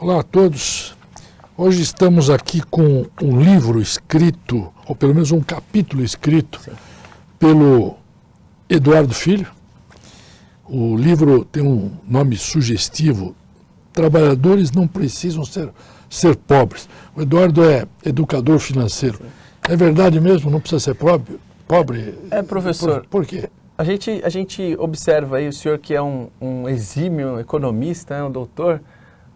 Olá a todos. Hoje estamos aqui com um livro escrito, ou pelo menos um capítulo escrito, pelo Eduardo Filho. O livro tem um nome sugestivo: Trabalhadores não precisam ser pobres. O Eduardo é educador financeiro. É verdade mesmo? Não precisa ser pobre? É, professor. Por quê? A gente observa aí o senhor que é um exímio economista, um doutor,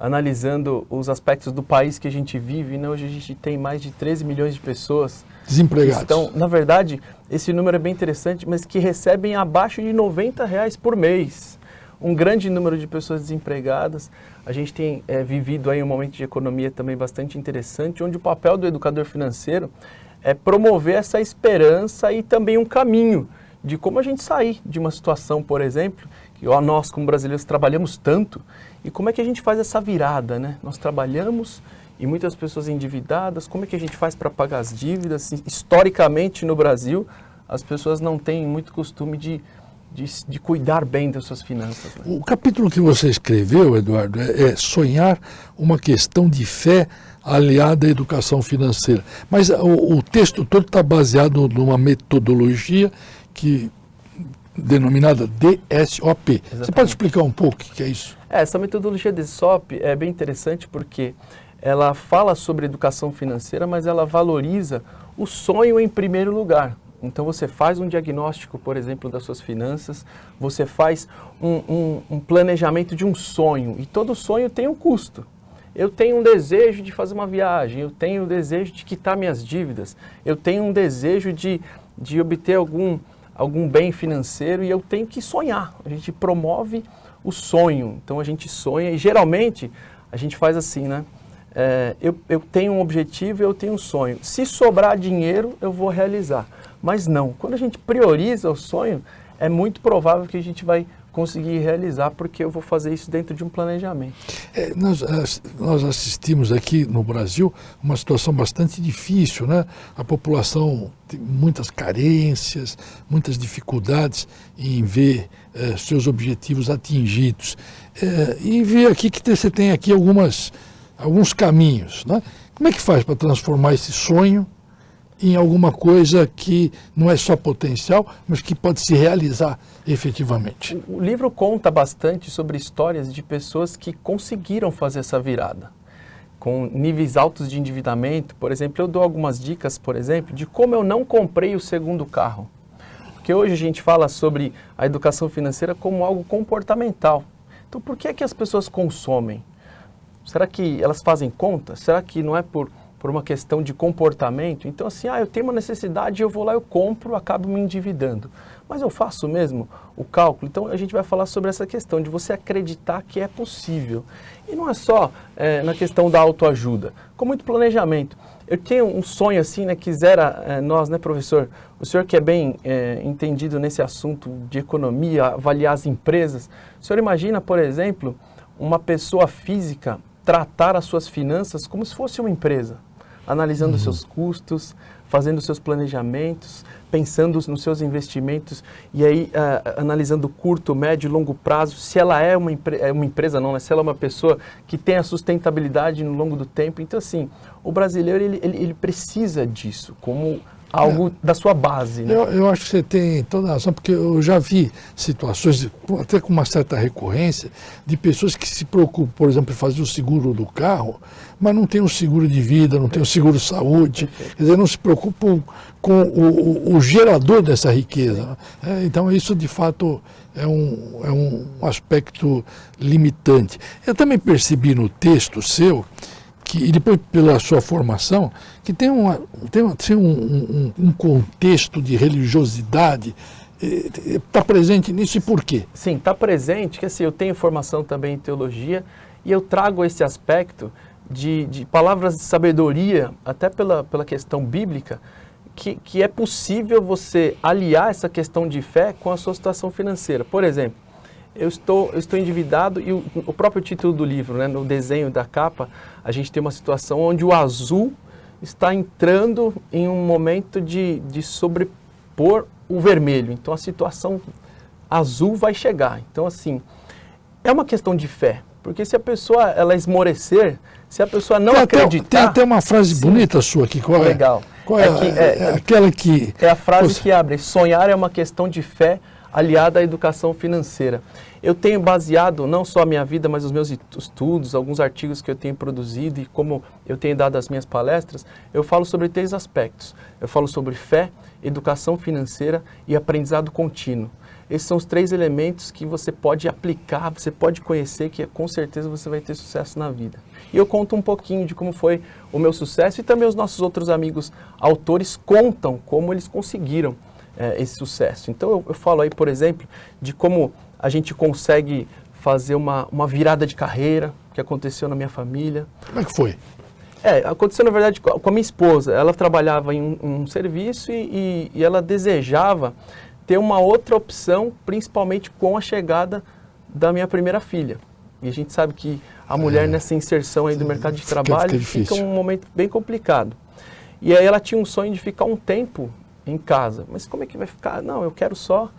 analisando os aspectos do país que a gente vive, né? Hoje a gente tem mais de 13 milhões de pessoas Desempregados. Então, na verdade, esse número é bem interessante, mas que recebem abaixo de R$90 por mês. Um grande número de pessoas desempregadas. A gente tem vivido aí um momento de economia também bastante interessante, onde o papel do educador financeiro é promover essa esperança e também um caminho de como a gente sair de uma situação, por exemplo, que nós como brasileiros trabalhamos tanto, e como é que a gente faz essa virada, né? Nós trabalhamos e muitas pessoas endividadas, como é que a gente faz para pagar as dívidas? Historicamente no Brasil, as pessoas não têm muito costume de cuidar bem das suas finanças. Né? O capítulo que você escreveu, Eduardo, é sonhar uma questão de fé aliada à educação financeira. Mas o texto todo está baseado numa metodologia denominada DSOP. Exatamente. Você pode explicar um pouco o que é isso? Essa metodologia DSOP é bem interessante porque ela fala sobre educação financeira, mas ela valoriza o sonho em primeiro lugar. Então você faz um diagnóstico, por exemplo, das suas finanças, você faz um planejamento de um sonho, e todo sonho tem um custo. Eu tenho um desejo de fazer uma viagem, eu tenho um desejo de quitar minhas dívidas, eu tenho um desejo de obter algum bem financeiro, e eu tenho que sonhar. A gente promove o sonho, então a gente sonha, e geralmente a gente faz assim, né? Eu tenho um objetivo, eu tenho um sonho. Se sobrar dinheiro, eu vou realizar. Mas não, quando a gente prioriza o sonho, é muito provável que a gente vai conseguir realizar, porque eu vou fazer isso dentro de um planejamento. Nós assistimos aqui no Brasil uma situação bastante difícil, né? A população tem muitas carências, muitas dificuldades em ver seus objetivos atingidos. E ver aqui que você tem aqui alguns caminhos, né? Como é que faz para transformar esse sonho em alguma coisa que não é só potencial, mas que pode se realizar efetivamente? O livro conta bastante sobre histórias de pessoas que conseguiram fazer essa virada, com níveis altos de endividamento. Por exemplo, eu dou algumas dicas, por exemplo, de como eu não comprei o segundo carro. Porque hoje a gente fala sobre a educação financeira como algo comportamental. Então, por que é que as pessoas consomem? Será que elas fazem conta? Será que não é por uma questão de comportamento? Então assim, eu tenho uma necessidade, eu vou lá, eu compro, acabo me endividando. Mas eu faço mesmo o cálculo? Então a gente vai falar sobre essa questão de você acreditar que é possível. E não é só na questão da autoajuda, com muito planejamento. Eu tenho um sonho assim, né, quisera nós, né, professor, o senhor que é bem entendido nesse assunto de economia, avaliar as empresas, o senhor imagina, por exemplo, uma pessoa física tratar as suas finanças como se fosse uma empresa, analisando os seus custos, fazendo os seus planejamentos, pensando nos seus investimentos, e aí analisando curto, médio e longo prazo, se ela é uma empresa, não, né? Se ela é uma pessoa que tem a sustentabilidade no longo do tempo. Então assim, o brasileiro ele precisa disso como algo da sua base, né? Eu acho que você tem toda a razão, porque eu já vi situações, até com uma certa recorrência, de pessoas que se preocupam, por exemplo, em fazer o seguro do carro, mas não tem o seguro de vida, não tem o seguro saúde, quer dizer, não se preocupam com o gerador dessa riqueza. Então isso, de fato, é um aspecto limitante. Eu também percebi no texto seu, e depois pela sua formação, que tem um contexto de religiosidade. Está presente nisso, e por quê? Sim, está presente, que assim, eu tenho formação também em teologia, e eu trago esse aspecto de palavras de sabedoria, até pela questão bíblica, que é possível você aliar essa questão de fé com a sua situação financeira. Por exemplo, eu estou endividado, e o próprio título do livro, né, no desenho da capa, a gente tem uma situação onde o azul está entrando em um momento de sobrepor o vermelho. Então a situação azul vai chegar. Então assim, é uma questão de fé. Porque se a pessoa ela esmorecer, se a pessoa não acreditar... Tem até uma frase bonita sua aqui. Qual é? Legal. Qual é? Aquela que... É a frase que abre: sonhar é uma questão de fé aliada à educação financeira. Eu tenho baseado não só a minha vida, mas os meus estudos, alguns artigos que eu tenho produzido e como eu tenho dado as minhas palestras, eu falo sobre 3 aspectos. Eu falo sobre fé, educação financeira e aprendizado contínuo. Esses são os 3 elementos que você pode aplicar, você pode conhecer, que com certeza você vai ter sucesso na vida. E eu conto um pouquinho de como foi o meu sucesso e também os nossos outros amigos autores contam como eles conseguiram esse sucesso. Então eu falo aí, por exemplo, de como a gente consegue fazer uma virada de carreira, que aconteceu na minha família. Como é que foi? Aconteceu na verdade com a minha esposa. Ela trabalhava em um serviço e ela desejava ter uma outra opção, principalmente com a chegada da minha primeira filha. E a gente sabe que a mulher nessa inserção aí do mercado de trabalho fica um momento bem complicado. E aí ela tinha um sonho de ficar um tempo em casa. Mas como é que vai ficar? Não, eu quero só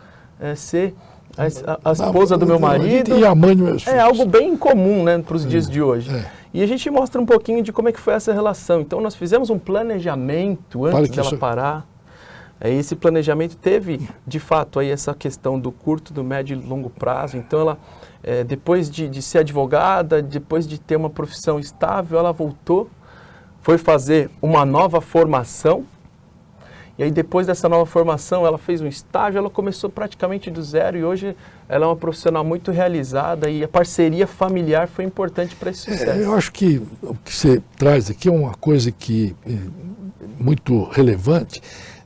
ser a esposa do meu marido. E a mãe dos meus filhos. É algo bem incomum, né, para os dias de hoje. E a gente mostra um pouquinho de como é que foi essa relação. Então nós fizemos um planejamento antes dela parar. Esse planejamento teve, de fato, aí essa questão do curto, do médio e longo prazo. Então ela, depois de ser advogada, depois de ter uma profissão estável, ela voltou, foi fazer uma nova formação. E aí depois dessa nova formação, ela fez um estágio, ela começou praticamente do zero e hoje ela é uma profissional muito realizada e a parceria familiar foi importante para esse sucesso. Eu acho que o que você traz aqui é uma coisa que é muito relevante,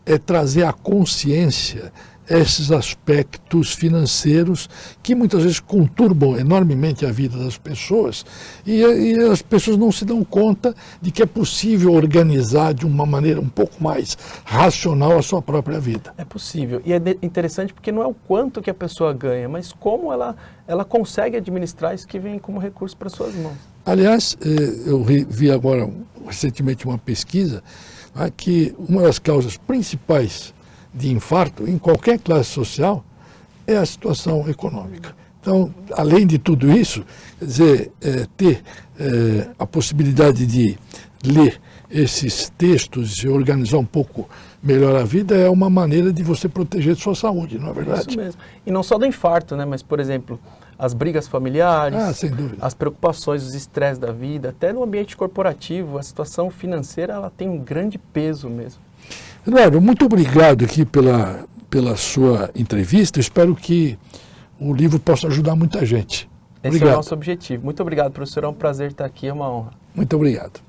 é trazer à consciência esses aspectos financeiros que muitas vezes conturbam enormemente a vida das pessoas e as pessoas não se dão conta de que é possível organizar de uma maneira um pouco mais racional a sua própria vida. É possível. E é interessante porque não é o quanto que a pessoa ganha, mas como ela consegue administrar isso que vem como recurso para suas mãos. Aliás, eu vi agora recentemente uma pesquisa que uma das causas principais de infarto em qualquer classe social é a situação econômica. Então, além de tudo isso, quer dizer, ter a possibilidade de ler esses textos e organizar um pouco melhor a vida é uma maneira de você proteger sua saúde, não é verdade? Isso mesmo. E não só do infarto, né? Mas, por exemplo, as brigas familiares, sem dúvida, as preocupações, os estresses da vida, até no ambiente corporativo, a situação financeira ela tem um grande peso mesmo. Eduardo, muito obrigado aqui pela sua entrevista. Eu espero que o livro possa ajudar muita gente. Esse é o nosso objetivo. Muito obrigado, professor. É um prazer estar aqui, é uma honra. Muito obrigado.